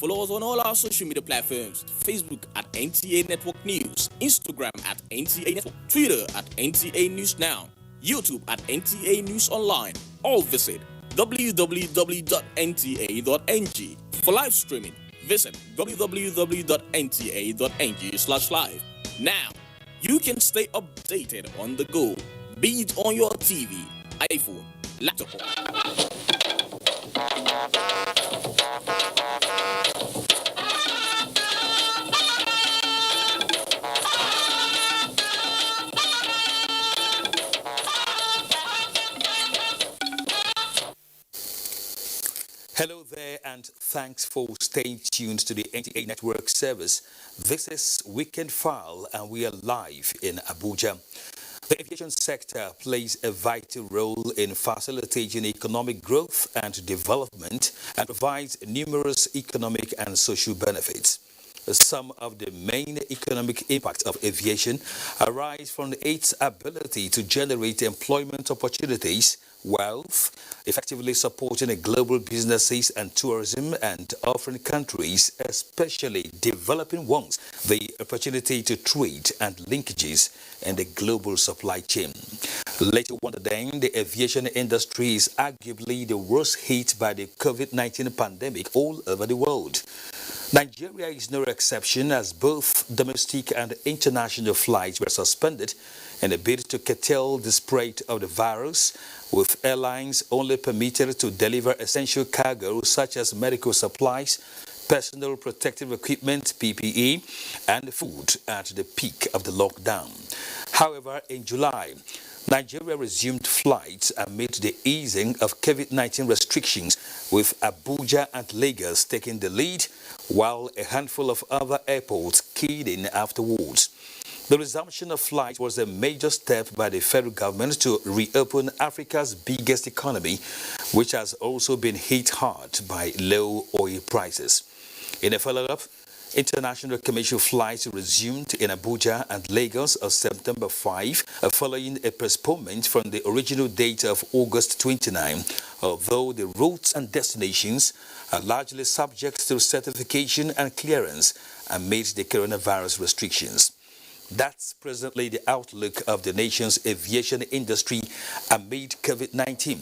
Follow us on all our social media platforms: Facebook at NTA Network News, Instagram at NTA Network, Twitter at NTA News Now, YouTube at NTA News Online, or visit www.nta.ng. For live streaming, visit www.nta.ng/live. Now, you can stay updated on the go, be it on your TV, iPhone, laptop. Hello there, and thanks for staying tuned to the NTA Network service. This is Weekend File, and we are live in Abuja. The aviation sector plays a vital role in facilitating economic growth and development and provides numerous economic and social benefits. Some of the main economic impacts of aviation arise from its ability to generate employment opportunities, wealth, effectively supporting global businesses and tourism, and offering countries, especially developing ones, the opportunity to trade and linkages in the global supply chain. Later one day, the aviation industry is arguably the worst hit by the COVID-19 pandemic all over the world. Nigeria is no exception, as both domestic and international flights were suspended in a bid to curtail the spread of the virus, with airlines only permitted to deliver essential cargo such as medical supplies, personal protective equipment (PPE), and food at the peak of the lockdown. However, in July, Nigeria resumed flights amid the easing of COVID-19 restrictions, with Abuja and Lagos taking the lead, while a handful of other airports keyed in afterwards. The resumption of flights was a major step by the federal government to reopen Africa's biggest economy, which has also been hit hard by low oil prices. In a follow-up, international commercial flights resumed in Abuja and Lagos on September 5, following a postponement from the original date of August 29, although the routes and destinations are largely subject to certification and clearance amid the coronavirus restrictions. That's presently the outlook of the nation's aviation industry amid COVID-19.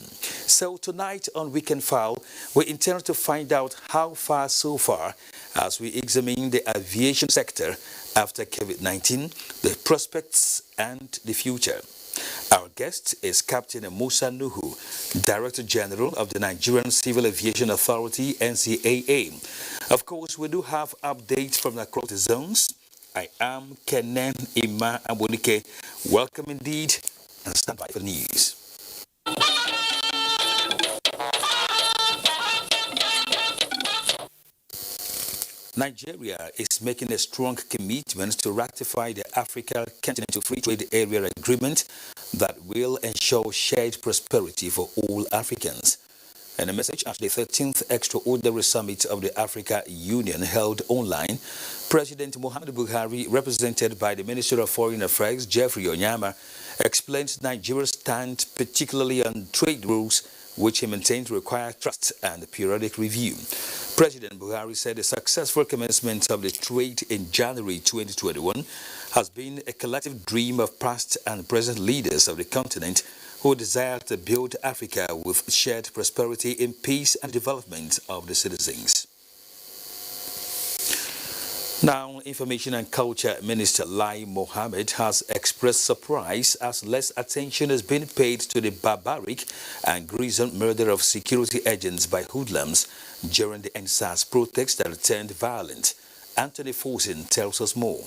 So tonight on Weekend File, we intend to find out how far so far as we examine the aviation sector after COVID-19, the prospects and the future. Our guest is Captain Musa Nuhu, Director General of the Nigerian Civil Aviation Authority, NCAA. Of course, we do have updates from across the zones. I am Kenan Ima Abonike. Welcome indeed, and stand by for news. Nigeria is making a strong commitment to ratify the Africa Continental Free Trade Area Agreement that will ensure shared prosperity for all Africans. In a message at the 13th Extraordinary Summit of the Africa Union held online, President Muhammadu Buhari, represented by the Minister of Foreign Affairs, Jeffrey Onyama, explained Nigeria's stand particularly on trade rules, which he maintained require trust and periodic review. President Buhari said the successful commencement of the trade in January 2021 has been a collective dream of past and present leaders of the continent who desire to build Africa with shared prosperity in peace and development of the citizens. Now, Information and Culture Minister Lai Mohammed has expressed surprise as less attention has been paid to the barbaric and gruesome murder of security agents by hoodlums during the NSAS protests that turned violent. Anthony Forsin tells us more.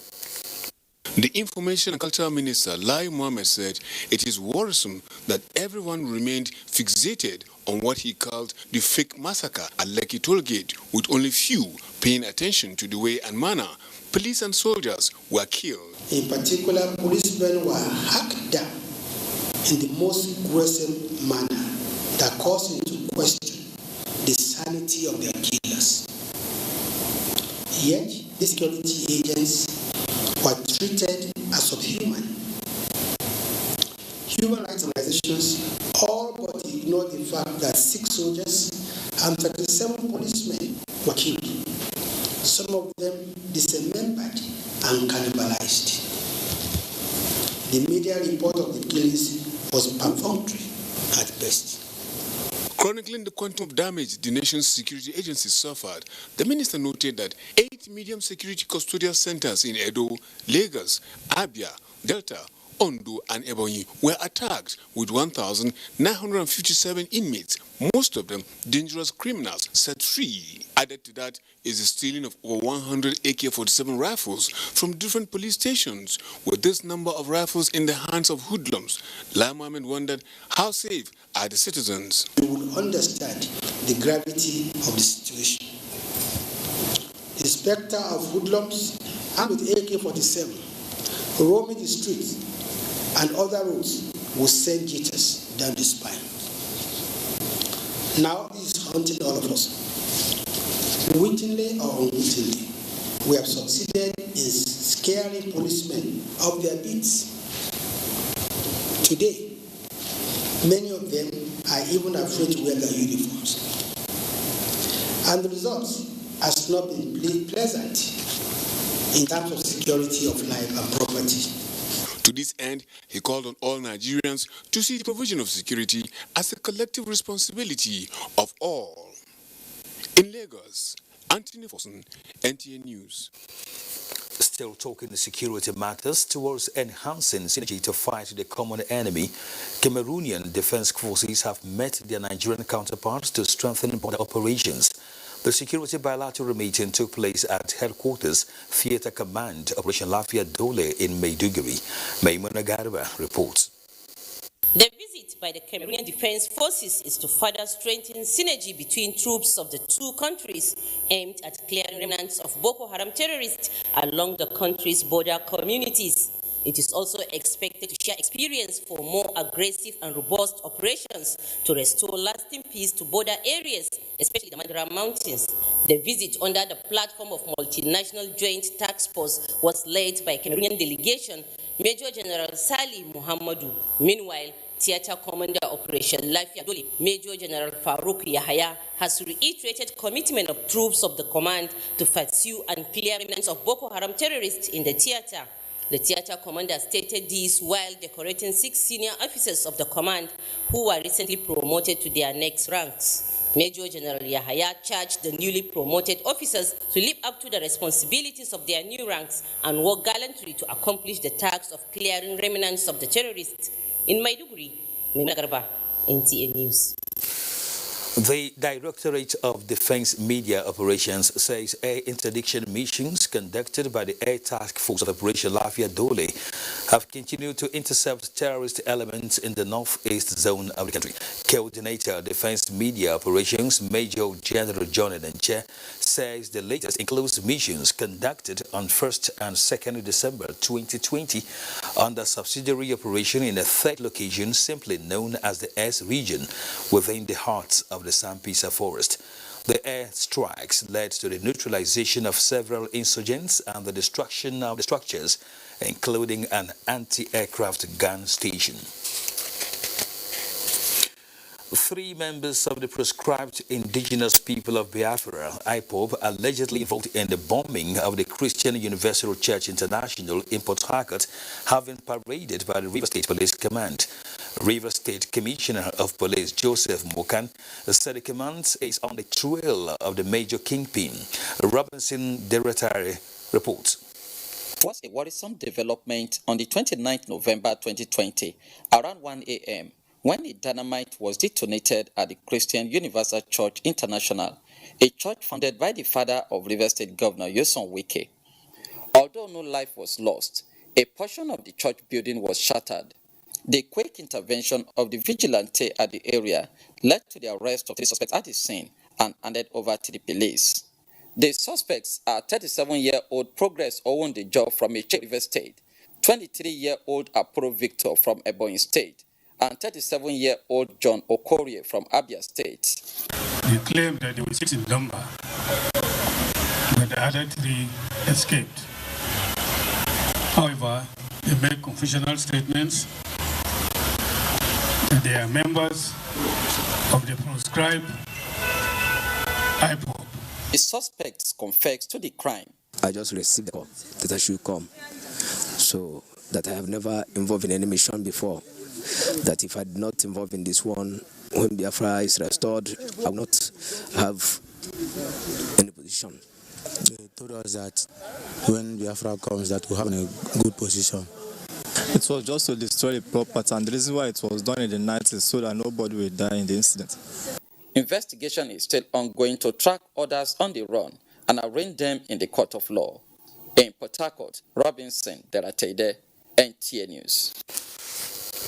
The Information and Culture Minister, Lai Mohammed, said it is worrisome that everyone remained fixated on what he called the fake massacre at Lekki Tollgate, with only few paying attention to the way and manner police and soldiers were killed. In particular, policemen were hacked down in the most gruesome manner that caused into question the sanity of their killers. Yet, the security agents were treated as subhuman. Human rights organizations all but ignored the fact that 6 soldiers and 37 policemen were killed. some of them dismembered and cannibalized. The media report of the killings was perfunctory at best. Chronicling the quantum of damage the nation's security agencies suffered, the minister noted that 8 medium security custodial centers in Edo, Lagos, Abia, Delta, Ondo, and Ebonyi were attacked with 1,957 inmates, most of them dangerous criminals, set free. Added to that is the stealing of over 100 AK-47 rifles from different police stations. With this number of rifles in the hands of hoodlums, Lai Mohammed wondered how safe are the citizens. You will understand the gravity of the situation. The specter of hoodlums armed with AK-47 roaming the streets and other roads will send jitters down the spine. Now this is haunting all of us. Wittingly or unwittingly, we have succeeded in scaring policemen off their beats. Today, many of them are even afraid to wear their uniforms. And the result has not been pleasant in terms of security of life and property. To this end, he called on all Nigerians to see the provision of security as a collective responsibility of all. In Lagos, Anthony Fosun, NTA News. Still talking the security matters towards enhancing synergy to fight the common enemy, Cameroonian defense forces have met their Nigerian counterparts to strengthen border operations. The security bilateral meeting took place at Headquarters Theatre Command, Operation Lafia Dole in Maiduguri. Maimuna Garba reports. The visit by the Cameroonian Defense Forces is to further strengthen synergy between troops of the two countries, aimed at clearing remnants of Boko Haram terrorists along the country's border communities. It is also expected to share experience for more aggressive and robust operations to restore lasting peace to border areas, especially the Mandara Mountains. The visit under the platform of multinational joint task force was led by Cameroonian delegation, Major General Sali Muhammadu. Meanwhile, Theatre Commander Operation Lafia Dole, Major General Farouk Yahaya, has reiterated commitment of troops of the command to pursue and clear remnants of Boko Haram terrorists in the theatre. The theatre commander stated this while decorating 6 senior officers of the command who were recently promoted to their next ranks. Major General Yahaya charged the newly promoted officers to live up to the responsibilities of their new ranks and work gallantly to accomplish the task of clearing remnants of the terrorists. In Maiduguri, Maimuna Garba, NTA News. The Directorate of Defense Media Operations says air interdiction missions conducted by the Air Task Force of Operation Lafia Dole have continued to intercept terrorist elements in the northeast zone of the country. Coordinator of Defense Media Operations, Major General John Enenche, says the latest includes missions conducted on 1st and 2nd December 2020 under subsidiary operation in a third location simply known as the S region within the heart of the Sambisa forest. The air strikes led to the neutralization of several insurgents and the destruction of the structures, including an anti-aircraft gun station. 3 members of the proscribed indigenous people of Biafra, IPOB, allegedly involved in the bombing of the Christian Universal Church International in Port Harcourt have been paraded by the River State Police Command. River State Commissioner of Police Joseph Mokan said the command is on the trail of the major kingpin. Robinson Deretari reports. It was a worrisome development on the 29th November 2020 around 1 a.m. when a dynamite was detonated at the Christian Universal Church International, a church founded by the father of River State Governor Nyesom Wike. Although no life was lost, a portion of the church building was shattered. The quick intervention of the vigilante at the area led to the arrest of 3 suspects at the scene and handed over to the police. The suspects are 37-year-old Progress Owondejo from Iche River State, 23-year-old Aporo Victor from Ebonyi State, and 37-year-old John Okorie from Abia State. They claimed that they were 6 in number, but the other 3 escaped. However, they made confusional statements that they are members of the proscribed IPOB The suspects confessed to the crime. I just received the call that I should come. So that I have never involved in any mission before. That if I did not involve in this one, when Biafra is restored, I will not have any position. They told us that when Biafra comes, that we'll have a good position. It was just to destroy the property, and the reason why it was done in the night is so that nobody will die in the incident. Investigation is still ongoing to track others on the run and arraign them in the court of law. In Port Harcourt, Robinson Deratede, NTA News.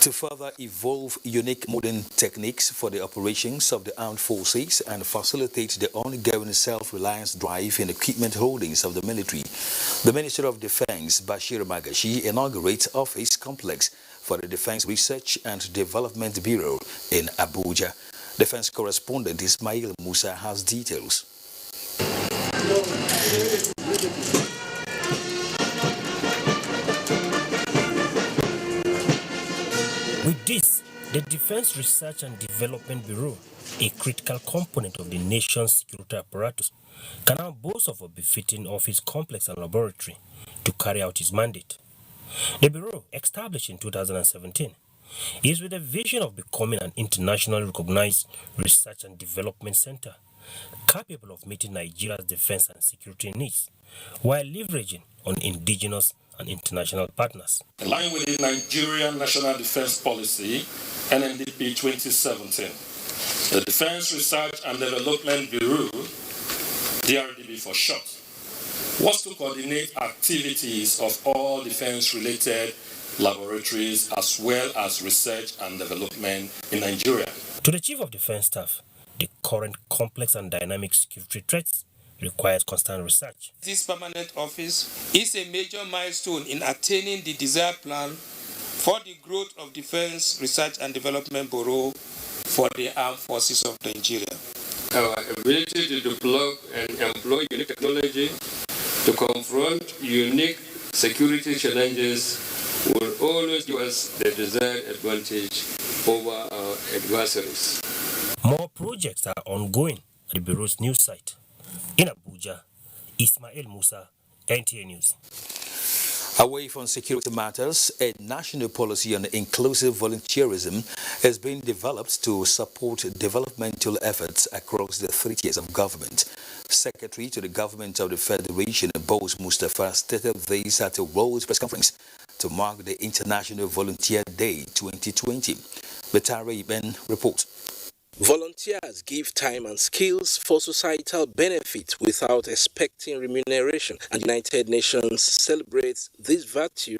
To further evolve unique modern techniques for the operations of the armed forces and facilitate the ongoing self-reliance drive in equipment holdings of the military, the Minister of Defense, Bashir Magashi, inaugurates office complex for the Defense Research and Development Bureau in Abuja. Defense correspondent Ismail Musa has details. With this, the Defense Research and Development Bureau, a critical component of the nation's security apparatus, can now boast of a befitting office complex and laboratory to carry out its mandate. The Bureau, established in 2017, is with a vision of becoming an internationally recognized research and development center, capable of meeting Nigeria's defense and security needs, while leveraging on indigenous and international partners. In line with the Nigerian National Defense Policy, NNDP 2017, the Defense Research and Development Bureau, DRDB for short, was to coordinate activities of all defense-related laboratories as well as research and development in Nigeria. To the Chief of Defense Staff, the current complex and dynamic security threats requires constant research. This permanent office is a major milestone in attaining the desired plan for the growth of Defense Research and Development Bureau for the Armed Forces of Nigeria. Our ability to develop and employ unique technology to confront unique security challenges will always give us the desired advantage over our adversaries. More projects are ongoing at the Bureau's new site. In Abuja, Ismail Musa, NTA News. Away from security matters, a national policy on inclusive volunteerism is being developed to support developmental efforts across the 3 tiers of government. Secretary to the Government of the Federation, Boss Mustafa, stated this at a World Press Conference to mark the International Volunteer Day 2020. Betare Iben reports. Volunteers give time and skills for societal benefit without expecting remuneration, and the United Nations celebrates this virtue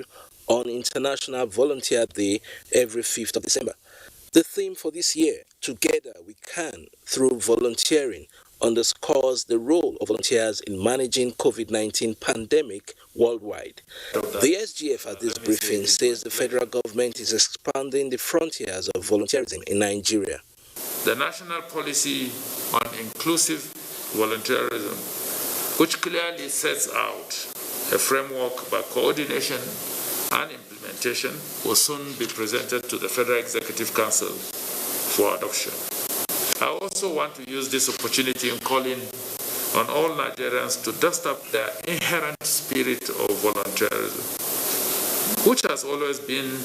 on International Volunteer Day every 5th of December. The theme for this year, Together We Can Through Volunteering, underscores the role of volunteers in managing COVID-19 pandemic worldwide. The SGF at this briefing says the federal government is expanding the frontiers of volunteerism in Nigeria. The national policy on inclusive volunteerism, which clearly sets out a framework by coordination and implementation, will soon be presented to the Federal Executive Council for adoption. I also want to use this opportunity in calling on all Nigerians to dust up their inherent spirit of volunteerism, which has always been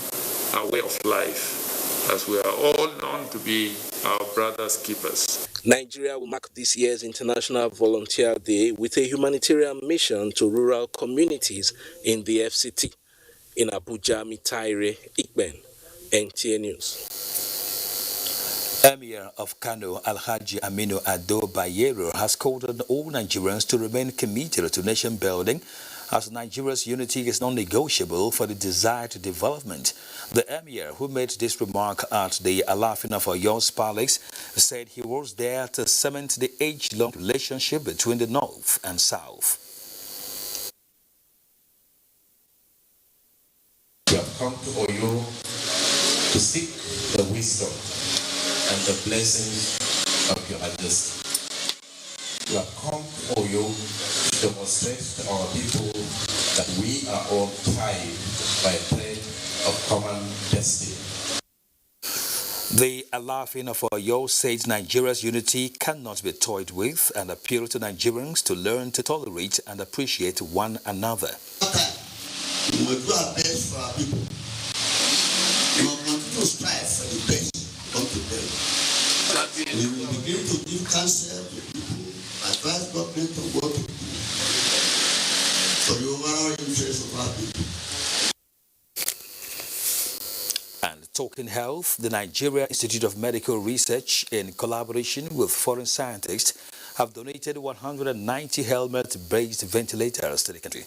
our way of life, as we are all known to be our brother's keepers. Nigeria will mark this year's International Volunteer Day with a humanitarian mission to rural communities in the FCT. In Abuja, Mitaire Ikben, NTA News. Emir of Kano, Alhaji Aminu Ado Bayero, has called on all Nigerians to remain committed to nation building, as Nigeria's unity is non-negotiable for the desired development. The Emir, who made this remark at the Alafin of Oyo's Palace, said he was there to cement the age-long relationship between the North and South. We have come to Oyo to seek the wisdom and the blessings of your Majesty. We have come to Oyo to demonstrate to our people that we are all tied by a thread of common destiny. The Alafin of Oyo says Nigeria's unity cannot be toyed with and appeal to Nigerians to learn to tolerate and appreciate one another. We will do our best for our people. We will continue to strive for the best unto them. We will begin to give counsel to people, advise government to work for the overall interest of our people. And talking health, the Nigeria Institute of Medical Research, in collaboration with foreign scientists, have donated 190 helmet-based ventilators to the country.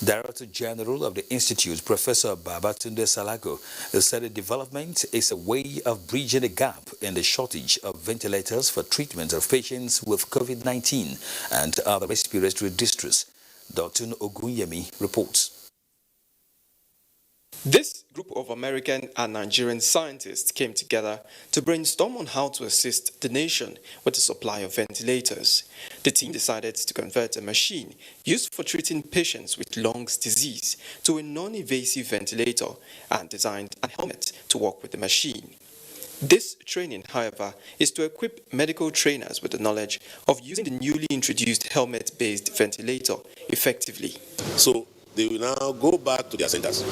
Director General of the Institute, Professor Babatunde Salago, said the development is a way of bridging the gap in the shortage of ventilators for treatment of patients with COVID-19 and other respiratory distress. Dr. Ogunyemi reports. This group of American and Nigerian scientists came together to brainstorm on how to assist the nation with the supply of ventilators. The team decided to convert a machine used for treating patients with lungs disease to a non-invasive ventilator and designed a helmet to work with the machine. This training, however, is to equip medical trainers with the knowledge of using the newly introduced helmet-based ventilator effectively. So they will now go back to their centers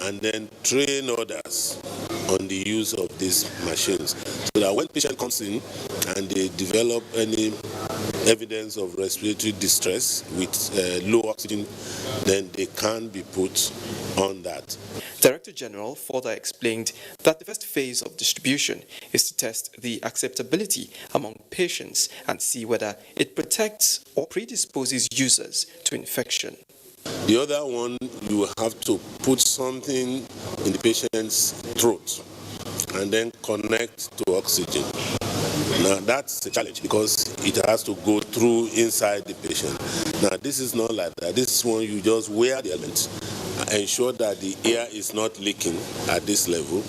and then train others on the use of these machines, so that when patient comes in and they develop any evidence of respiratory distress with low oxygen, then they can be put on that. Director General further explained that the first phase of distribution is to test the acceptability among patients and see whether it protects or predisposes users to infection. The other one, you have to put something in the patient's throat and then connect to oxygen. Now that's a challenge because it has to go through inside the patient. Now this is not like that. This one, you just wear the element, ensure that the air is not leaking at this level,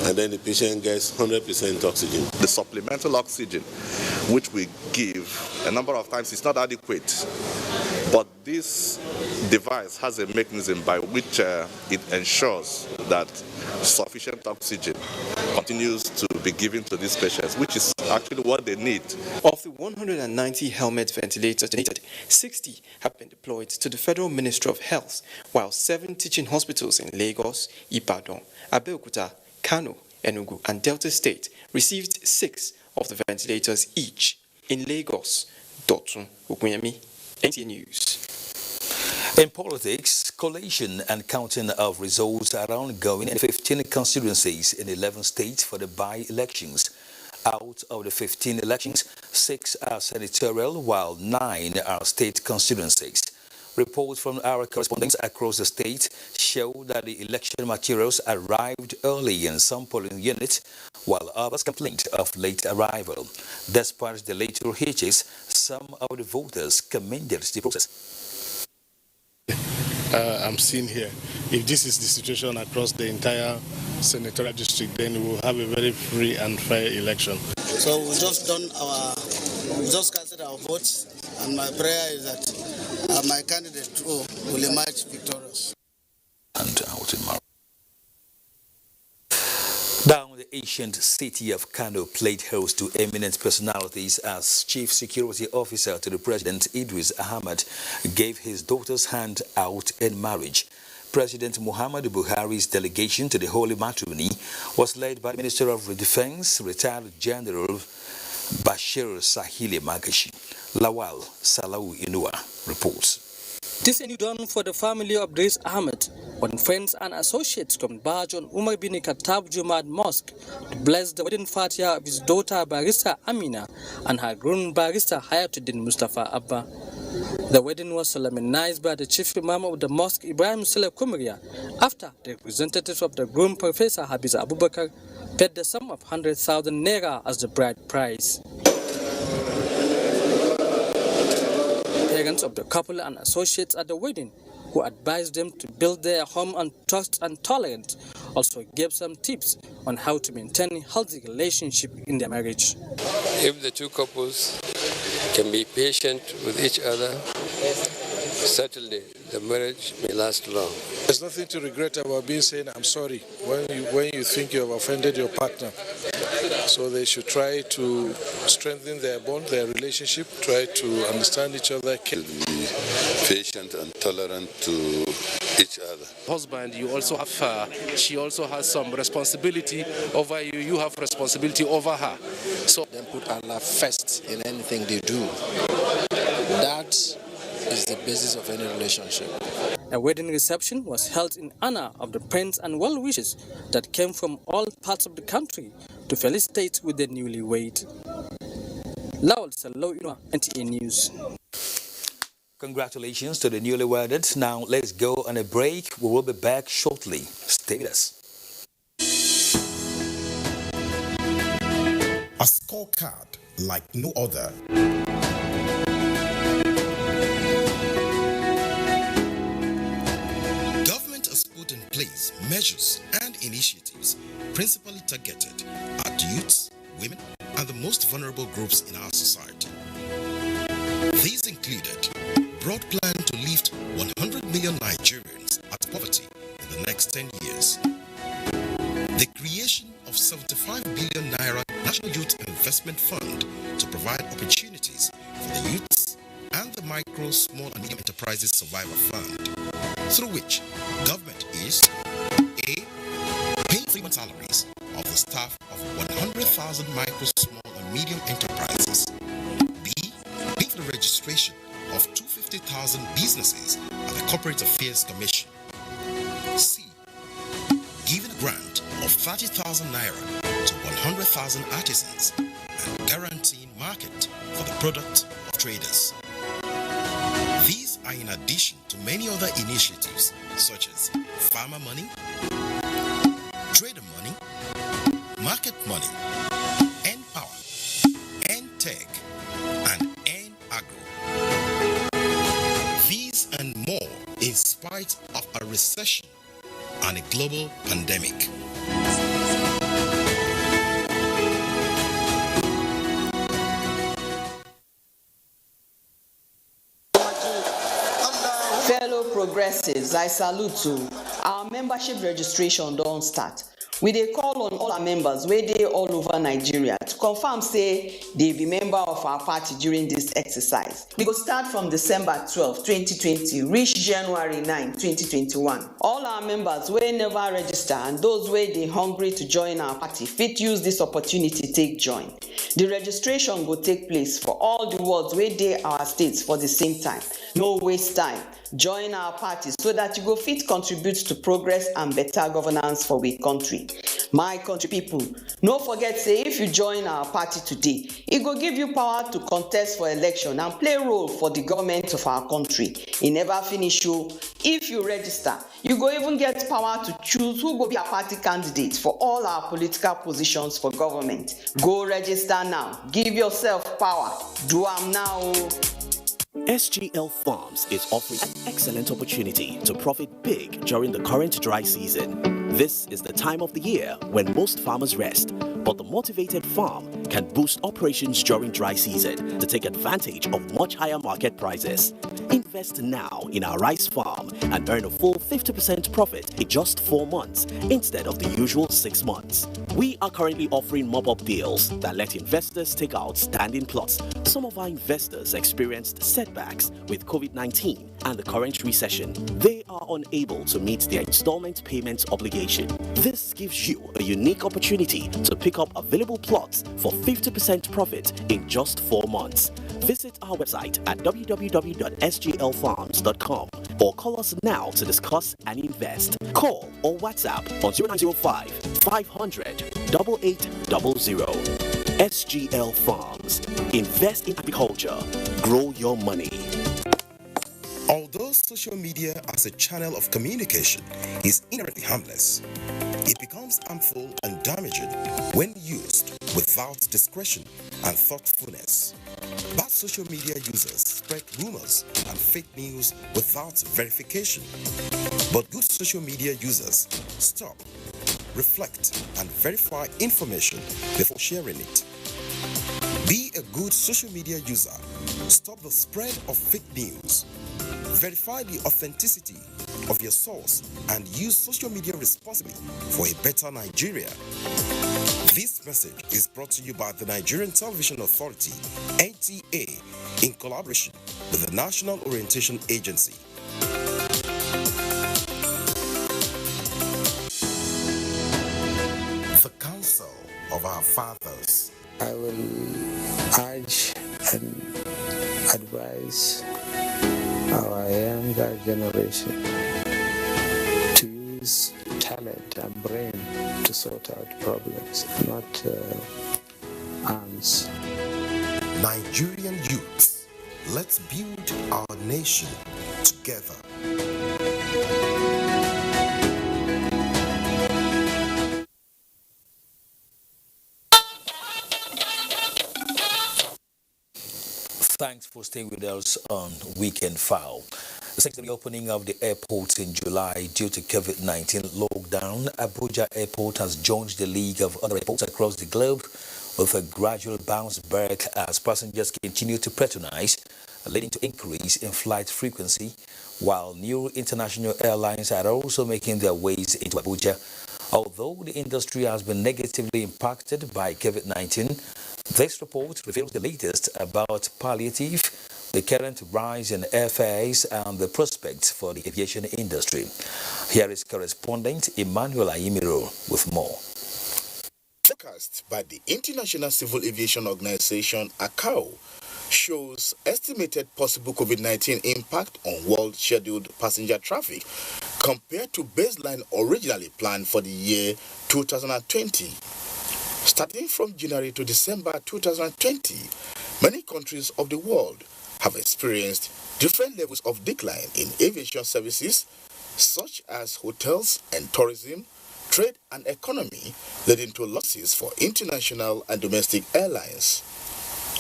and then the patient gets 100% oxygen. The supplemental oxygen, which we give a number of times, is not adequate. But this device has a mechanism by which it ensures that sufficient oxygen continues to be given to these patients, which is actually what they need. Of the 190 helmet ventilators donated, 60 have been deployed to the Federal Ministry of Health, while 7 teaching hospitals in Lagos, Ibadan, Abuja, Kano, Enugu, and Delta State received 6 of the ventilators each. In Lagos, Dotun Ogunyemi, NCAA News. In politics, collation and counting of results are ongoing in 15 constituencies in 11 states for the by-elections. Out of the 15 elections, 6 are senatorial, while 9 are state constituencies. Reports from our correspondents across the state show that the election materials arrived early in some polling units, while others complained of late arrival. Despite the later hitches, some of the voters commended the process. I'm seeing here, if this is the situation across the entire senatorial district, then we will have a very free and fair election. So we just casted our votes, and my prayer is that my candidate will emerge victorious. And out in Mar. Down the ancient city of Kano played host to eminent personalities as Chief Security Officer to the President Idris Ahmad gave his daughter's hand out in marriage. President Muhammadu Buhari's delegation to the Holy Matrimony was led by Minister of Defense, retired General Bashir Sahili Magashi. Lawal Salau Inua reports. This is a new dawn for the family of Idris Ahmed when friends and associates converge on Umar bin Khattab Jumad Mosque to bless the wedding fatia of his daughter Barrister Amina and her groom Barrister Hayatuddin Mustafa Abba. The wedding was solemnized by the chief imam of the mosque, Ibrahim Saleh Kumaria, after the representatives of the groom, Professor Habiz Abubakar, paid the sum of 100,000 naira as the bride price. Parents of the couple and associates at the wedding, who advised them to build their home on trust and tolerance, also gave some tips on how to maintain a healthy relationship in their marriage. If the two couples can be patient with each other, Certainly, the marriage may last long. There's nothing to regret about being saying I'm sorry when you think you have offended your partner. So they should try to strengthen their bond, their relationship, try to understand each other. Be patient and tolerant to each other. Husband, you also have she also has some responsibility over you. You have responsibility over her. So then put Allah first in anything they do. That is the basis of any relationship. A wedding reception was held in honor of the prince and well-wishers that came from all parts of the country to felicitate with the newlywed. Lawal Sallo, NTA News. Congratulations to the newlyweds. Now let's go on a break. We will be back shortly. Stay with us. A scorecard like no other. Government has put in place measures and initiatives principally targeted at youths, women, and the most vulnerable groups in our society. These included broad plan to lift 100 million Nigerians out of poverty in the next 10 years. The creation of 75 billion naira National Youth Investment Fund to provide opportunities for the youths and the Micro, Small and Medium Enterprises Survivor Fund, through which government is A. Paying 3 month salaries of the staff of 100,000 micro, small and medium enterprises. B. Paying for the registration of 250,000 businesses at the Corporate Affairs Commission. C. Giving a grant of 30,000 naira to 100,000 artisans and guaranteeing market for the product of traders. These are in addition to many other initiatives such as farmer money, trader money, market money, N-Power, N-Tech, and N-Agro. These and more in spite of a recession and a global pandemic. Fellow progressives, I salute you. Our membership registration don't start. We dey call on all our members wey dey all over Nigeria to confirm say they be member of our party during this exercise. We go start from December 12, 2020, reach January 9, 2021. All our members wey never register and those wey dey hungry to join our party fit use this opportunity take join. The registration go take place for all the wards wey dey our states for the same time. No waste time. Join our party so that you go fit contribute to progress and better governance for we country. My country people, no forget say if you join our party today, it go give you power to contest for election and play role for the government of our country. E never finish o. If you register, you go even get power to choose who go be a party candidate for all our political positions for government. Go register now. Give yourself power. Do am now o. SGL Farms is offering an excellent opportunity to profit big during the current dry season. This is the time of the year when most farmers rest, but the motivated farm can boost operations during dry season to take advantage of much higher market prices. Invest now in our rice farm and earn a full 50% profit in just 4 months instead of the usual 6 months. We are currently offering mop-up deals that let investors take out standing plots. Some of our investors experienced setbacks with COVID-19 and the current recession. They are unable to meet their installment payment obligation. This gives you a unique opportunity to pick up available plots for 50% profit in just 4 months. Visit our website at www.sglfarms.com or call us now to discuss and invest. Call or WhatsApp on 0905 500 8800. SGL Farms. Invest in agriculture. Grow your money. Although social media as a channel of communication is inherently harmless, it becomes harmful and damaging when used without discretion and thoughtfulness. Bad social media users spread rumors and fake news without verification. But good social media users stop, reflect, and verify information before sharing it. Be a good social media user. Stop the spread of fake news. Verify the authenticity of your source and use social media responsibly for a better Nigeria. This message is brought to you by the Nigerian Television Authority, NCAA, in collaboration with the National Orientation Agency. The Council of Our Fathers. I will urge and advise our younger generation to use talent and brain to sort out problems, not arms. Nigerian youths, let's build our nation together. Thanks for staying with us on Weekend File. Since the reopening of the airports in July due to COVID-19 lockdown, Abuja Airport has joined the league of other airports across the globe with a gradual bounce back as passengers continue to patronize, leading to increase in flight frequency, while new international airlines are also making their ways into Abuja. Although the industry has been negatively impacted by COVID-19, this report reveals the latest about palliative, the current rise in airfares, and the prospects for the aviation industry. Here is correspondent Emmanuel Ayimiro with more. Forecast by the International Civil Aviation Organization, ICAO, shows estimated possible COVID-19 impact on world scheduled passenger traffic compared to baseline originally planned for the year 2020. Starting from January to December 2020, many countries of the world have experienced different levels of decline in aviation services, such as hotels and tourism, trade and economy, leading to losses for international and domestic airlines.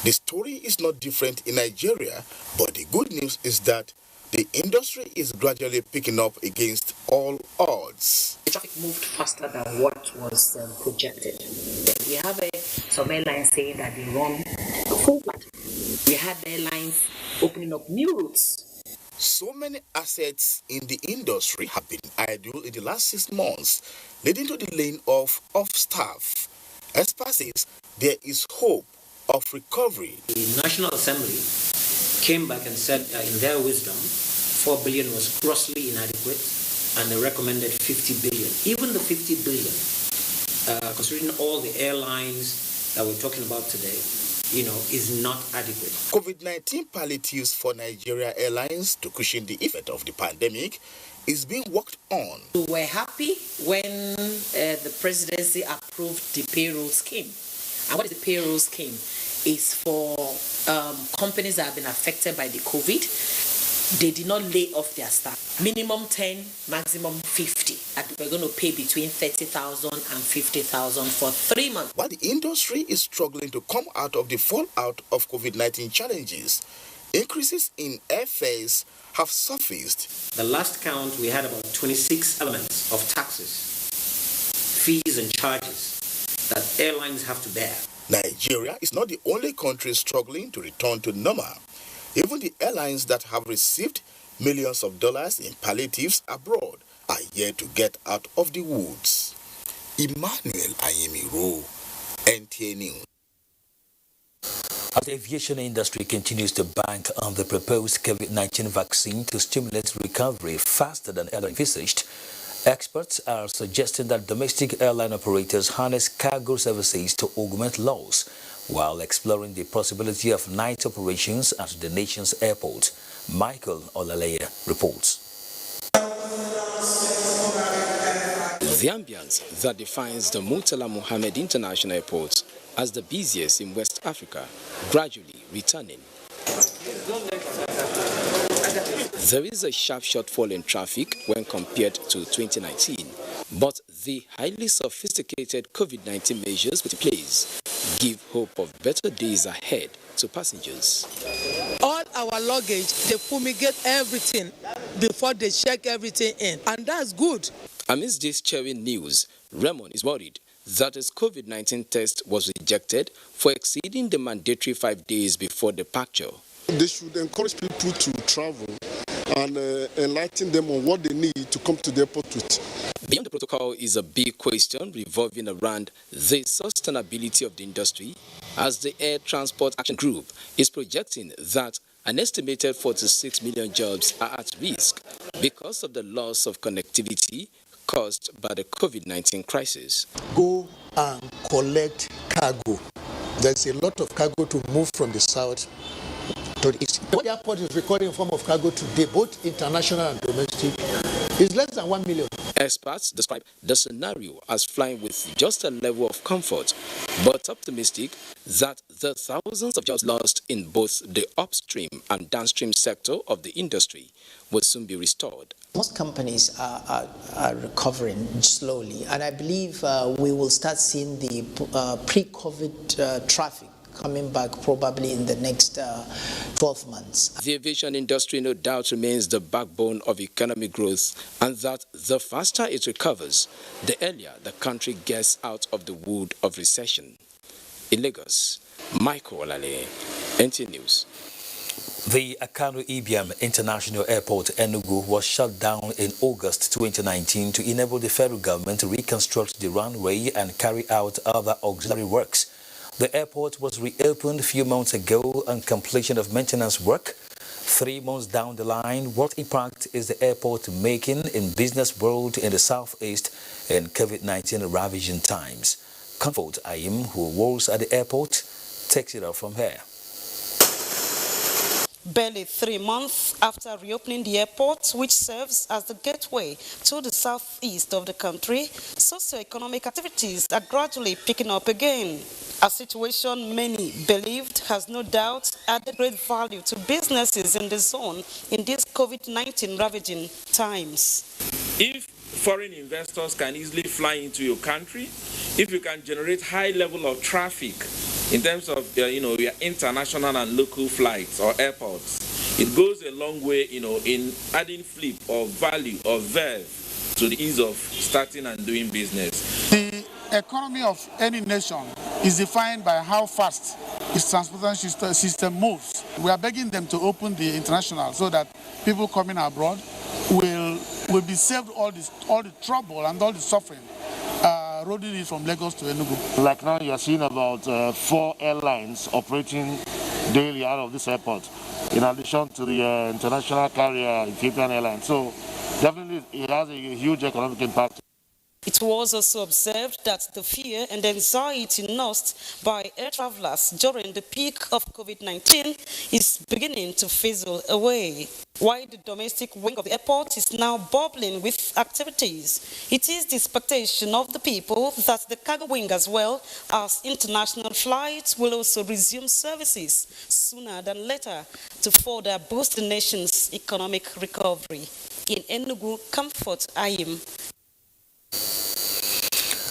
The story is not different in Nigeria, but the good news is that the industry is gradually picking up against all odds. The traffic moved faster than what was projected. We have some airlines saying that they run full flight. We had airlines opening up new routes. So many assets in the industry have been idle in the last 6 months, leading to the laying off of staff. Experts say there is hope of recovery. The National Assembly came back and said in their wisdom 4 billion was grossly inadequate and they recommended 50 billion. Even the 50 billion, considering all the airlines that we're talking about today, is not adequate. COVID-19 palliatives for Nigeria Airlines to cushion the effect of the pandemic is being worked on. We were happy when the presidency approved the payroll scheme. And what is the payroll scheme? Is for companies that have been affected by the COVID. They did not lay off their staff. Minimum 10, maximum 50. And we're going to pay between 30,000 and 50,000 for 3 months. While the industry is struggling to come out of the fallout of COVID-19 challenges, increases in airfares have surfaced. The last count, we had about 26 elements of taxes, fees and charges that airlines have to bear. Nigeria is not the only country struggling to return to normal. Even the airlines that have received millions of dollars in palliatives abroad are yet to get out of the woods. Emmanuel Ayimiro, NTA News. As the aviation industry continues to bank on the proposed COVID-19 vaccine to stimulate recovery faster than ever envisaged, experts are suggesting that domestic airline operators harness cargo services to augment loss, while exploring the possibility of night operations at the nation's airport. Michael Olaleya reports. The ambience that defines the Murtala Mohammed International Airport as the busiest in West Africa gradually returning. There is a sharp shortfall in traffic when compared to 2019, but the highly sophisticated COVID-19 measures put in place give hope of better days ahead to passengers. All our luggage, they fumigate everything before they check everything in, and that's good. Amidst this cheering news, Raymond is worried that his COVID-19 test was rejected for exceeding the mandatory 5 days before departure. They should encourage people to travel and enlighten them on what they need to come to the airport with. Beyond the protocol is a big question revolving around the sustainability of the industry, as the Air Transport Action Group is projecting that an estimated 46 million jobs are at risk because of the loss of connectivity caused by the COVID-19 crisis. Go and collect cargo. There's a lot of cargo to move from the south to the east. What the airport is recording in form of cargo today, both international and domestic, is less than 1 million. Experts describe the scenario as flying with just a level of comfort, but optimistic that the thousands of jobs lost in both the upstream and downstream sector of the industry will soon be restored. Most companies are recovering slowly, and I believe we will start seeing the pre-COVID traffic coming back probably in the next 12 months. The aviation industry no doubt remains the backbone of economic growth, and that the faster it recovers, the earlier the country gets out of the wood of recession. In Lagos, Michael Olale, NT News. The Kano Ibiam International Airport, Enugu, was shut down in August 2019 to enable the federal government to reconstruct the runway and carry out other auxiliary works. The airport was reopened a few months ago on completion of maintenance work. 3 months down the line, what impact is the airport making in business world in the southeast in COVID-19 ravaging times? Comfort Ayim, who works at the airport, takes it up from here. Barely 3 months after reopening the airport, which serves as the gateway to the southeast of the country, socio-economic activities are gradually picking up again. A situation many believed has no doubt added great value to businesses in the zone in these COVID-19 ravaging times. If foreign investors can easily fly into your country, if you can generate high level of traffic in terms of your international and local flights or airports, it goes a long way in adding flip or value or verve to the ease of starting and doing business. The economy of any nation is defined by how fast its transportation system moves. We are begging them to open the international so that people coming abroad will be saved all the trouble and all the suffering roading it from Lagos to Enugu. Like now you are seeing about 4 airlines operating daily out of this airport, in addition to the international carrier Ethiopian Airlines. So definitely it has a huge economic impact. It was also observed that the fear and anxiety nursed by air travelers during the peak of COVID-19 is beginning to fizzle away. While the domestic wing of the airport is now bubbling with activities, it is the expectation of the people that the cargo wing as well as international flights will also resume services sooner than later to further boost the nation's economic recovery. In Enugu, Comfort Ayim.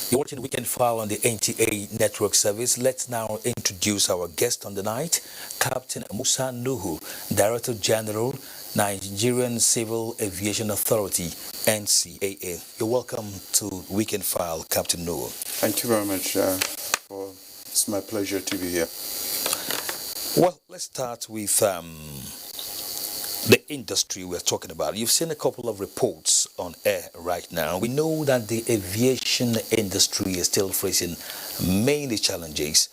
You're watching Weekend File on the NTA network service. Let's now introduce our guest on the night, Captain Musa Nuhu, Director General, Nigerian Civil Aviation Authority, NCAA. You're welcome to Weekend File, Captain Nuhu. Thank you very much. It's my pleasure to be here. Well, let's start with the industry we're talking about. You've seen a couple of reports on air right now. We know that the aviation industry is still facing many challenges,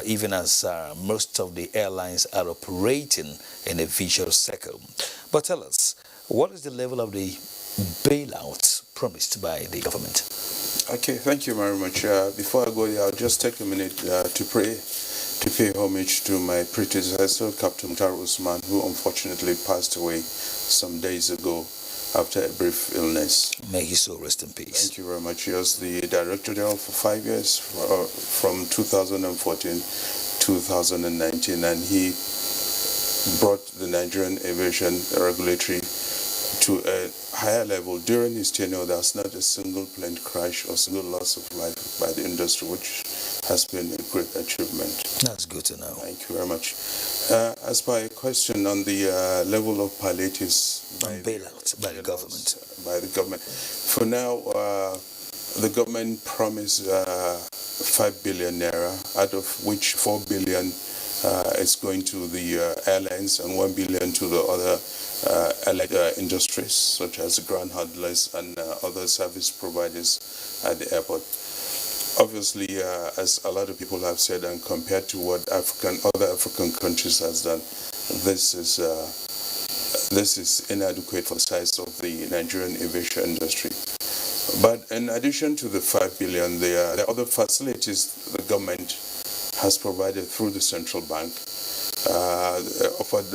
even as most of the airlines are operating in a vicious circle. But tell us, what is the level of the bailout promised by the government? Okay, thank you very much. Before I go there, I'll just take a minute to pay homage to my predecessor, Captain Mukhtar Usman, who unfortunately passed away some days ago after a brief illness. May he so rest in peace. Thank you very much. He was the Director General for 5 years, from 2014 2019, and he brought the Nigerian aviation regulatory to a higher level. During his tenure, there's not a single plane crash or single loss of life by the industry, which has been a great achievement. That's good to know. Thank you very much. As per a question on the level of palliatives by the government. For now, the government promised 5 billion naira, out of which 4 billion It's going to the airlines and 1 billion to the other allied industries, such as ground handlers and other service providers at the airport. Obviously, as a lot of people have said, and compared to what other African countries has done, this is inadequate for the size of the Nigerian aviation industry. But in addition to the 5 billion, there are other facilities the government has provided through the central bank. Offered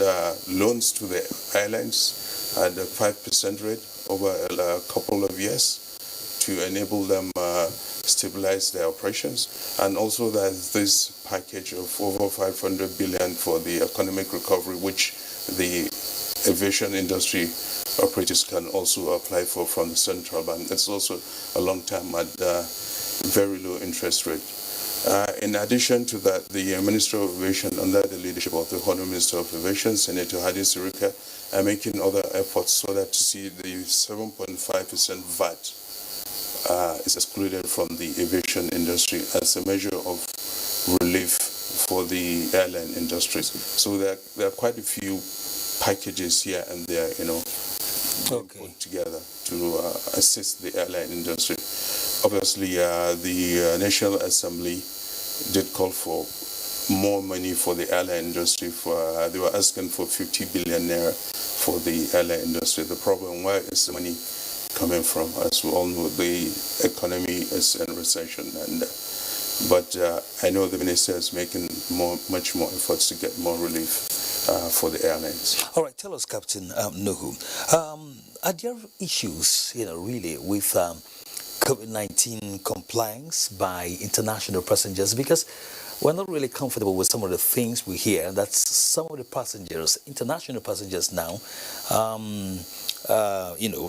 loans to the airlines at a 5% rate over a couple of years to enable them stabilize their operations, and also there's this package of over 500 billion for the economic recovery, which the aviation industry operators can also apply for from the central bank. It's also a long term at very low interest rate. In addition to that, the Minister of Aviation, under the leadership of the Honourable Minister of Aviation, Senator Hadi Sirika, are making other efforts so that to see the 7.5% VAT is excluded from the aviation industry as a measure of relief for the airline industries. So there are quite a few packages here and there, put together to assist the airline industry. Obviously, the National Assembly did call for more money for the airline industry. They were asking for 50 billion naira for the airline industry. The problem, where is the money coming from? As we all know, the economy is in recession, but I know the minister is making much more efforts to get more relief for the airlines. All right, tell us, Captain Nuhu, are there issues, really with COVID-19 compliance by international passengers? Because we're not really comfortable with some of the things we hear. That some of the passengers, international passengers now,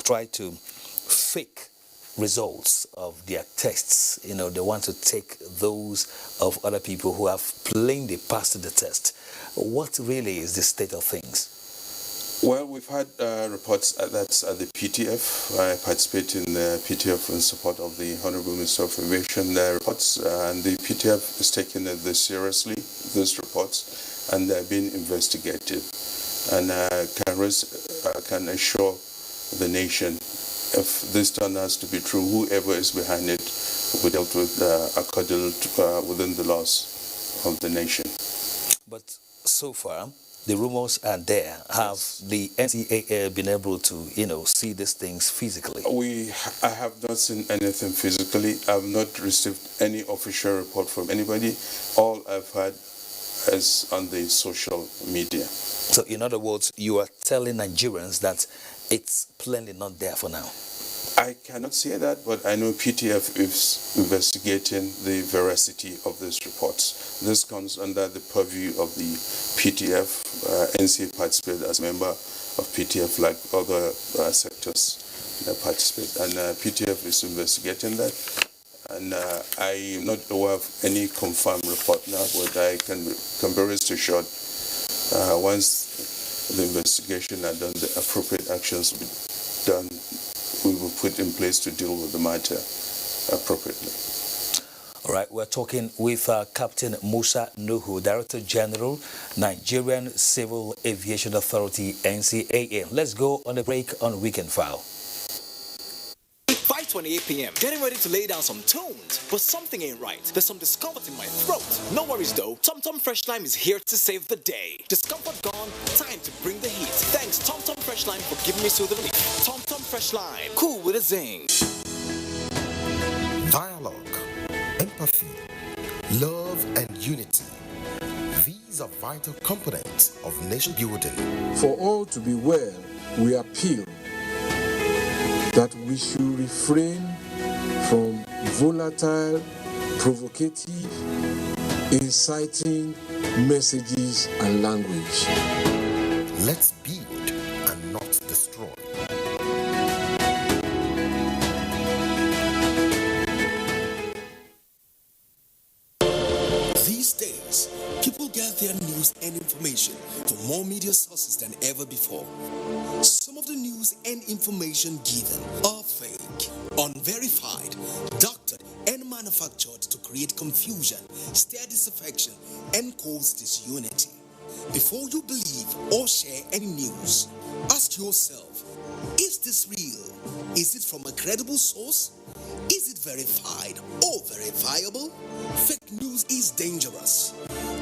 try to fake results of their tests. They want to take those of other people who have plainly passed the test. What really is the state of things? Well, we've had reports that's at the PTF. I participate in the PTF in support of the Honourable Minister of Aviation. There are reports, and the PTF is taking this seriously, these reports, and they're being investigated. And can assure the nation, if this turns out to be true, whoever is behind it will be dealt with according within the laws of the nation. But so far, the rumors are there. Have the NCAA been able to, see these things physically? I have not seen anything physically. I've not received any official report from anybody. All I've had is on the social media. So, in other words, you are telling Nigerians that it's plainly not there for now? I cannot say that, but I know PTF is investigating the veracity of these reports. This comes under the purview of the PTF. NCAA participates as a member of PTF, like other sectors that participate. And PTF is investigating that. And I'm not aware of any confirmed report now, but I can be rest assured once the investigation are done, the appropriate actions will be done. We will put in place to deal with the matter appropriately. All right, we're talking with Captain Musa Nuhu, Director General, Nigerian Civil Aviation Authority, NCAA. Let's go on a break on Weekend File. 5:28 p.m. Getting ready to lay down some tunes, but something ain't right. There's some discomfort in my throat. No worries though, TomTom Fresh Lime is here to save the day. Discomfort gone, time to bring the heat. Thanks TomTom Fresh Lime for giving me soothing relief. TomTom Fresh Lime, cool with a zing. Dialogue, empathy, love and unity. These are vital components of nation building. For all to be well, we appeal that we should refrain from volatile, provocative, inciting messages and language. Let's build and not destroy. These days, people get their news and information from more media sources than ever before. Some of the news and information given are fake unverified, doctored, and manufactured to create confusion, stir disaffection, and cause disunity. Before you believe or share any news, ask yourself, is this real? Is it from a credible source? Is it verified or verifiable? Fake news is dangerous,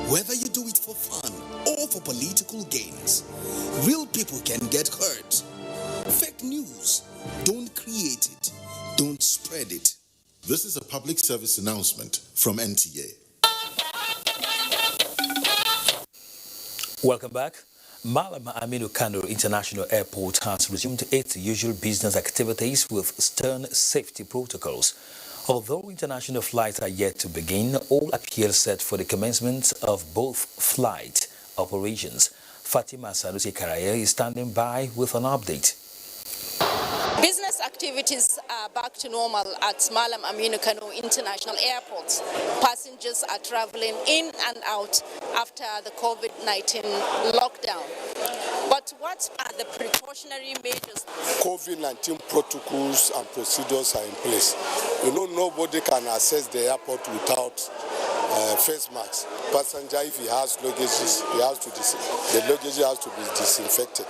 whether you do it for fun or for political gains. Real people can get hurt. Fake news, don't create it, don't spread it. This is a public service announcement from NTA. Welcome back. Emir of Kano International Airport has resumed its usual business activities with stern safety protocols. Although international flights are yet to begin, all appear set for the commencement of both flight operations. Fatima Sanusi Karaya is standing by with an update. Business activities are back to normal at Emir of Kano International Airport. Passengers are traveling in and out after the COVID-19 lockdown. But what are the precautionary measures? COVID-19 protocols and procedures are in place. You know, nobody can access the airport without face masks. Passenger, if he has luggages, the luggage has to be disinfected.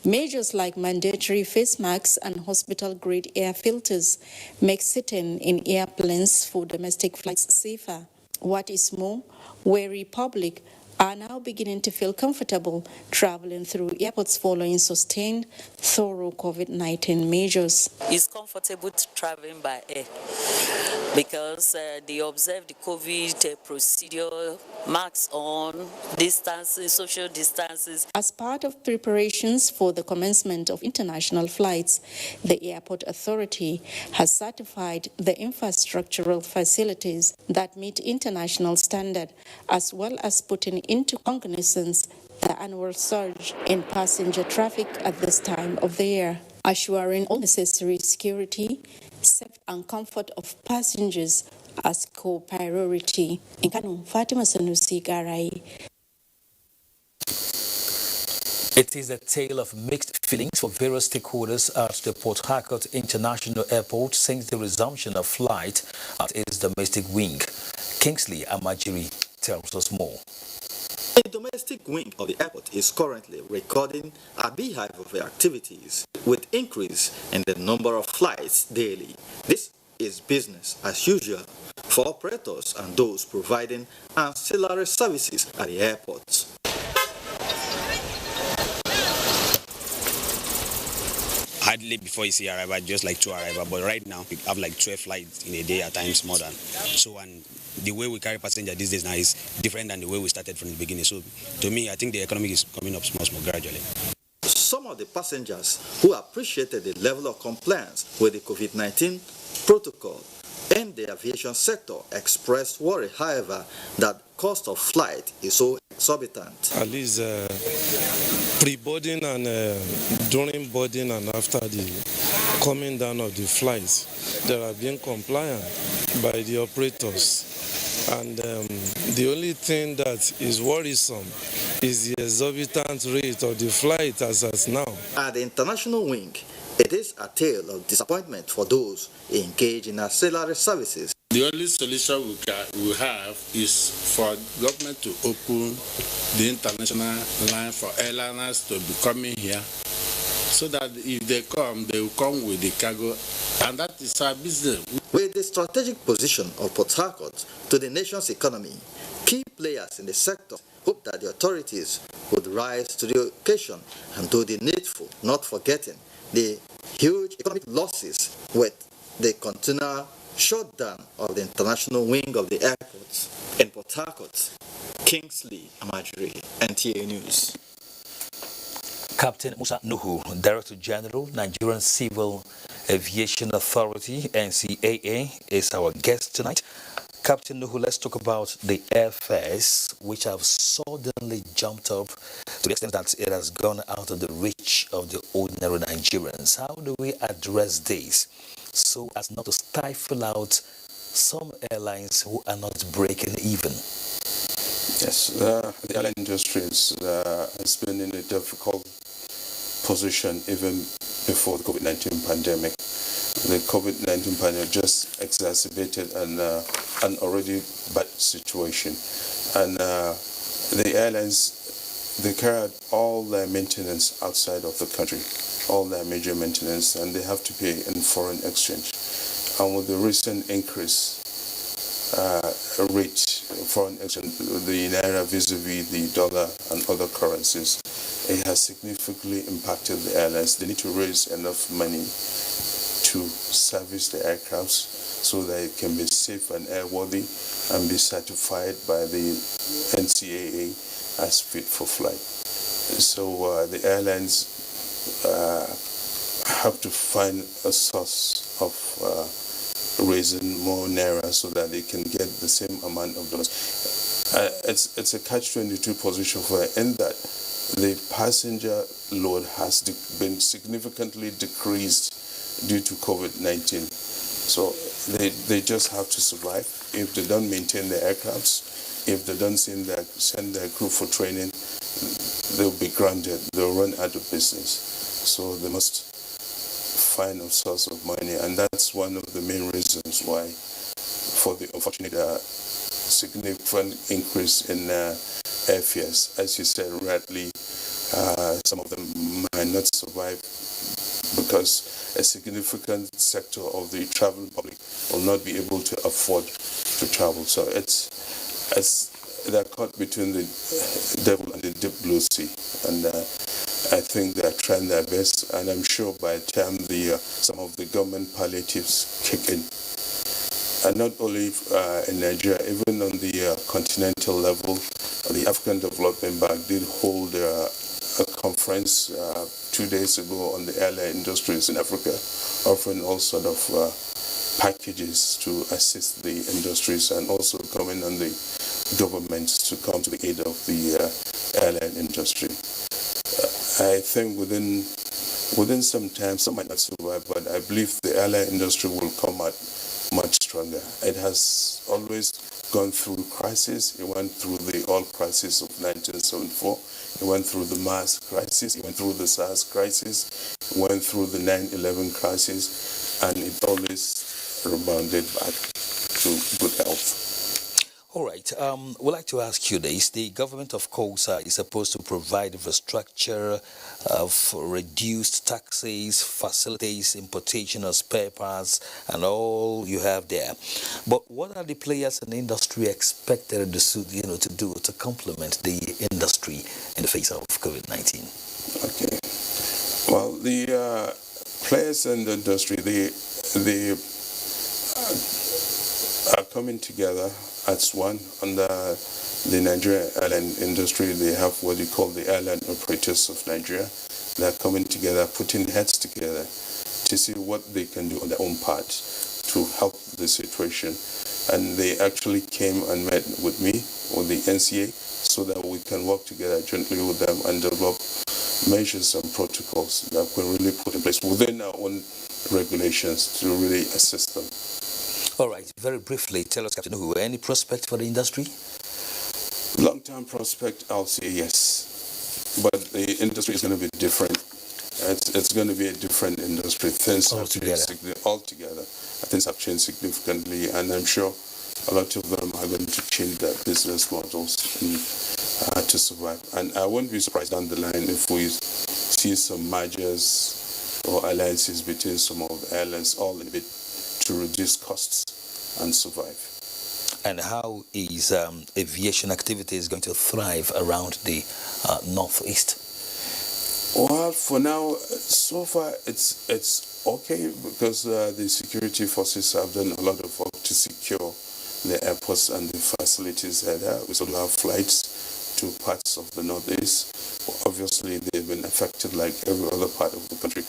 Measures like mandatory face masks and hospital-grade air filters make sitting in airplanes for domestic flights safer. What is more, wary public are now beginning to feel comfortable traveling through airports following sustained, thorough COVID-19 measures. It's comfortable traveling by air because they observe the COVID procedure, masks on, distances, social distances. As part of preparations for the commencement of international flights, the Airport Authority has certified the infrastructural facilities that meet international standard, as well as putting into cognizance the annual surge in passenger traffic at this time of the year, assuring all necessary security, safety and comfort of passengers as core priority. In Kano, Fatima Sanusi Garai. It is a tale of mixed feelings for various stakeholders at the Port Harcourt International Airport since the resumption of flight at its domestic wing. Kingsley Amajiri tells us more. The domestic wing of the airport is currently recording a beehive of activities with increase in the number of flights daily. This is business as usual for operators and those providing ancillary services at the airport. Hardly before you see arrival, just like 2 arrival, but right now we have like 12 flights in a day, at times more than. So, and the way we carry passengers these days now is different than the way we started from the beginning. So to me, I think the economy is coming up small gradually. Some of the passengers who appreciated the level of compliance with the COVID-19 protocol in the aviation sector expressed worry, however, that cost of flight is so exorbitant. At least pre-boarding and during boarding and after the coming down of the flights, they are being compliant by the operators. And the only thing that is worrisome is the exorbitant rate of the flight as now. At the international wing, it is a tale of disappointment for those engaged in ancillary services. The only solution we have is for government to open the international line for airliners to be coming here, so that if they come, they will come with the cargo, and that is our business. With the strategic position of Port Harcourt to the nation's economy, key players in the sector hope that the authorities would rise to the occasion and do the needful, not forgetting the huge economic losses with the continual shutdown of the international wing of the airports. In Port Harcourt, Kingsley Amajiri, NTA News. Captain Musa Nuhu, Director General, Nigerian Civil Aviation Authority, NCAA, is our guest tonight. Captain Nuhu, let's talk about the airfares, which have suddenly jumped up to the extent that it has gone out of the reach of the ordinary Nigerians. How do we address this so as not to stifle out some airlines who are not breaking even? Yes, the airline industry has been in a difficult position even before the COVID-19 pandemic. the COVID-19 pandemic just exacerbated an already bad situation. And the airlines, they carry out all their maintenance outside of the country, all their major maintenance, and they have to pay in foreign exchange. And with the recent increase rate, foreign exchange, the naira vis-a-vis the dollar and other currencies, it has significantly impacted the airlines. They need to raise enough money to service the aircrafts so that it can be safe and airworthy and be certified by the NCAA as fit for flight. So the airlines have to find a source of raising more naira so that they can get the same amount of dollars. It's a catch-22 position for it, in that the passenger load has been significantly decreased due to COVID-19. So they just have to survive. If they don't maintain their aircrafts, if they don't send their crew for training, they'll be grounded. They'll run out of business. So they must find a source of money, and that's one of the main reasons why, for the unfortunate significant increase in airfares. As you said rightly, some of them might not survive because a significant sector of the traveling public will not be able to afford to travel. So it's they're caught between the devil and the deep blue sea, and I think they're trying their best, and I'm sure by the time some of the government palliatives kick in, and not only in Nigeria, even on the continental level, the African Development Bank did hold a conference 2 days ago on the airline industries in Africa, offering all sort of packages to assist the industries, and also coming on the governments to come to the aid of the airline industry. I think within some time, some might not survive, but I believe the airline industry will come out much stronger. It has always gone through crisis. It went through the oil crisis of 1974. It went through the MAS crisis. It went through the SARS crisis. It went through the 9/11 crisis, and it always rebounded back to good health. All right. We'd like to ask you this. The government, of course, is supposed to provide infrastructure of reduced taxes, facilities, importation of spare parts, and all you have there. But what are the players in the industry expected to do to complement the industry in the face of COVID-19? Okay. Well, the players in the industry, they are coming together as one. Under the Nigerian airline industry, they have what you call the Airline Operators of Nigeria. They're coming together, putting heads together to see what they can do on their own part to help the situation. And they actually came and met with me, with the NCAA, so that we can work together jointly with them and develop measures and protocols that we really put in place within our own regulations to really assist them. All right, very briefly, tell us, Captain Uhu, any prospect for the industry? Long-term prospect, I'll say yes. But the industry is going to be different. It's going to be a different industry. Things have changed altogether. Things have changed significantly, and I'm sure a lot of them are going to change their business models to survive. And I won't be surprised down the line if we see some mergers or alliances between some of the airlines, all in a bit to reduce costs and survive. And how is aviation activities going to thrive around the northeast? Well, for now, so far it's okay, because the security forces have done a lot of work to secure the airports and the facilities there. We still have flights to parts of the northeast. Obviously, they've been affected like every other part of the country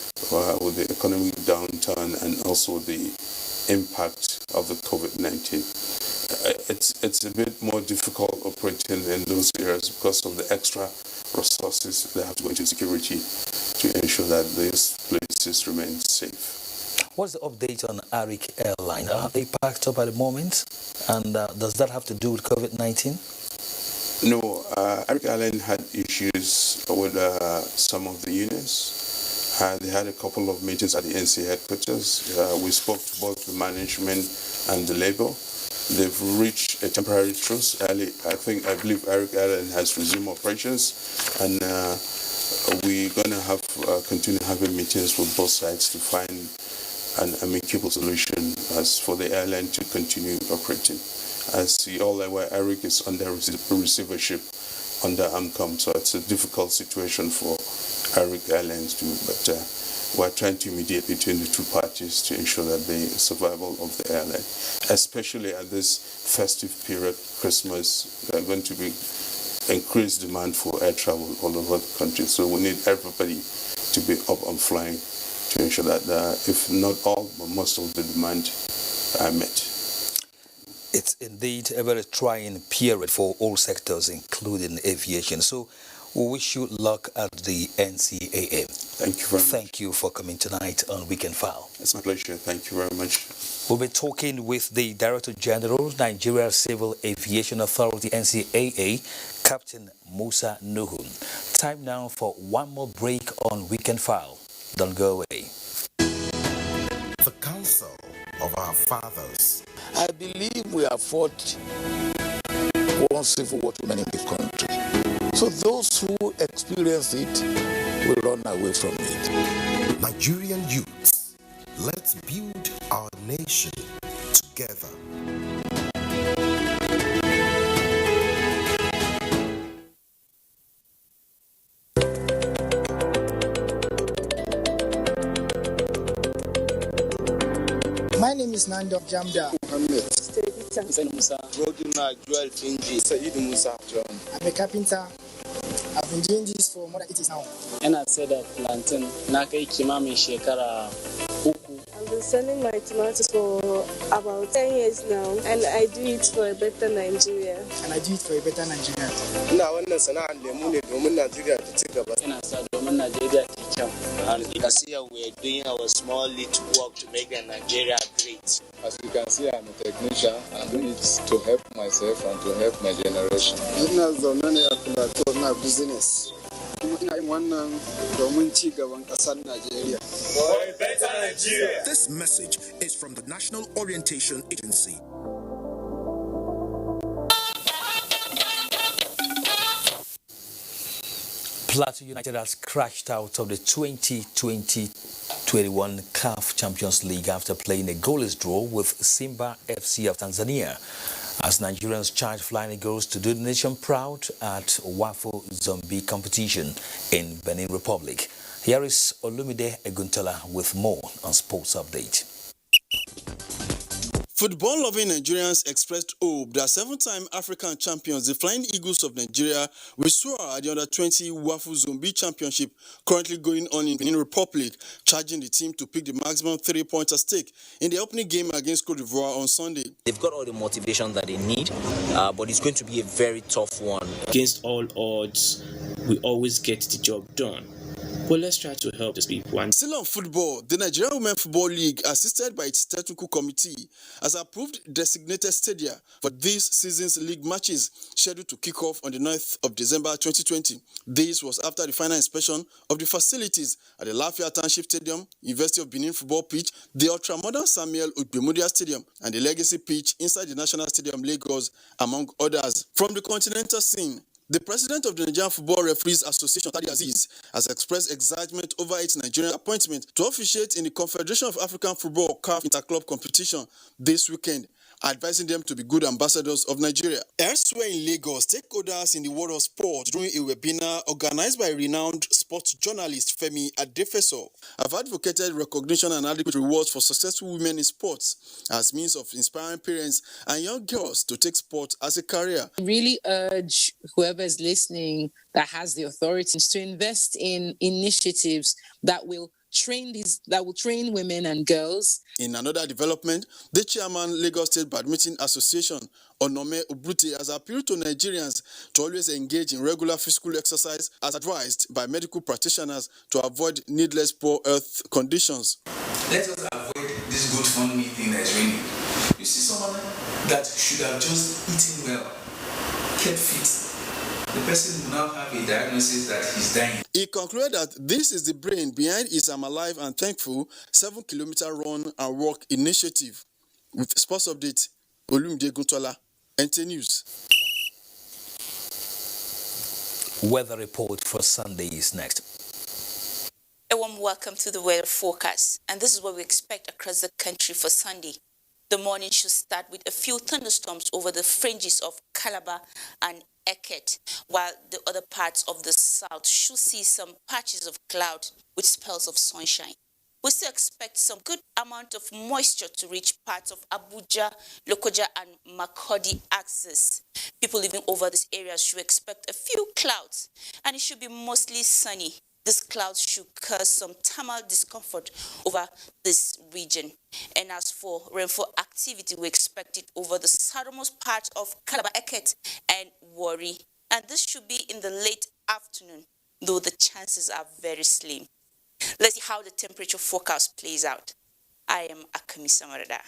with the economic downturn and also the impact of the COVID-19. It's a bit more difficult operating in those areas because of the extra resources that have to go into security to ensure that these places remain safe. What's the update on Arik Airline? Are they packed up at the moment? And does that have to do with COVID-19? No, Arik Airline had issues with some of the units, They had a couple of meetings at the NCAA headquarters. We spoke to both the management and the labor. They've reached a temporary truce. I believe Eric Allen has resumed operations, and we're going to have continue having meetings with both sides to find an amicable solution as for the airline to continue operating. As you all are aware, Eric is under receivership under AMCOM, so it's a difficult situation for Eric Airlines too, but we're trying to mediate between the two parties to ensure that the survival of the airline, especially at this festive period, Christmas, there are going to be increased demand for air travel all over the country. So we need everybody to be up and flying to ensure that if not all, but most of the demand are met. It's indeed a very trying period for all sectors, including aviation. So we wish you luck at the NCAA. Thank you very much. Thank you for coming tonight on Weekend File. It's my pleasure. Thank you very much. We'll be talking with the Director General, Nigeria Civil Aviation Authority, NCAA, Captain Musa Nuhun. Time now for one more break on Weekend File. Don't go away. The counsel of our fathers. I believe we have fought one civil war too many in this country. So those who experience it will run away from it. Nigerian youths, let's build our nation together. My name is Nando Jamda. I'm a carpenter. I've been doing this for more than 8 years now. And I said that plantain, I've been selling my tomatoes for about 10 years now, and I do it for a better Nigeria. And I do it for a better Nigeria. And as here we are doing our small little work to make Nigeria great. As you can see, I'm a technician. I'm doing it to help myself and to help my generation. Business. This message is from the National Orientation Agency. Plateau United has crashed out of the 2020-21 CAF Champions League after playing a goalless draw with Simba FC of Tanzania, as Nigerians charge Flying Eagles to do the nation proud at Wafo Zombie competition in Benin Republic. Here is Olumide Eguntola with more on Sports Update. Football-loving Nigerians expressed hope that seven-time African champions, the Flying Eagles of Nigeria, will soar at the Under-20 Wafo Zombie Championship currently going on in Benin Republic, charging the team to pick the maximum 3 points at stake in the opening game against Cote d'Ivoire on Sunday. They've got all the motivation that they need, but it's going to be a very tough one. Against all odds, we always get the job done. But let's try to help these people. Still on football, the Nigerian Women Football League, assisted by its technical committee, has approved designated stadia for this season's league matches scheduled to kick off on the 9th of December 2020. This was after the final inspection of the facilities at the Lafayette Township Stadium, University of Benin Football Pitch, the ultra-modern Samuel Ogbemudia Stadium, and the Legacy Pitch inside the National Stadium, Lagos, among others. From the continental scene, the president of the Nigerian Football Referees Association, Tadi Aziz, has expressed excitement over its Nigerian appointment to officiate in the Confederation of African Football CAF Interclub competition this weekend, advising them to be good ambassadors of Nigeria. Elsewhere in Lagos, stakeholders in the world of sport during a webinar organized by renowned sports journalist Femi Adefeso have advocated recognition and adequate rewards for successful women in sports as means of inspiring parents and young girls to take sport as a career. I really urge whoever is listening that has the authorities to invest in initiatives that will train women and girls. In another development, the chairman Lagos State Badminton Association, Onome Obrute, has appealed to Nigerians to always engage in regular physical exercise as advised by medical practitioners to avoid needless poor health conditions. Let us avoid this good fun thing that is raining. You see someone that should have just eaten well, kept fit, the person will now have a diagnosis that he's dying. He concluded that this is the brain behind his I'm Alive and Thankful 7-kilometer run and walk initiative. With sports update, Olumide Guntola, NT News. Weather report for Sunday is next. A warm welcome to the weather forecast, and this is what we expect across the country for Sunday. The morning should start with a few thunderstorms over the fringes of Calabar and Eket, while the other parts of the south should see some patches of cloud with spells of sunshine. We still expect some good amount of moisture to reach parts of Abuja, Lokoja, and Makurdi axis. People living over this area should expect a few clouds, and it should be mostly sunny. These clouds should cause some thermal discomfort over this region. And as for rainfall activity, we expect it over the southernmost part of Calabar, Eket, and Warri. And this should be in the late afternoon, though the chances are very slim. Let's see how the temperature forecast plays out. I am Akami Samarada.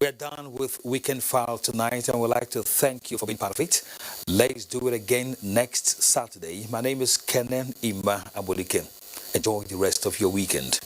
We're done with Weekend File tonight, and we'd like to thank you for being part of it. Let's do it again next Saturday. My name is Kenan Ima Abulike. Enjoy the rest of your weekend.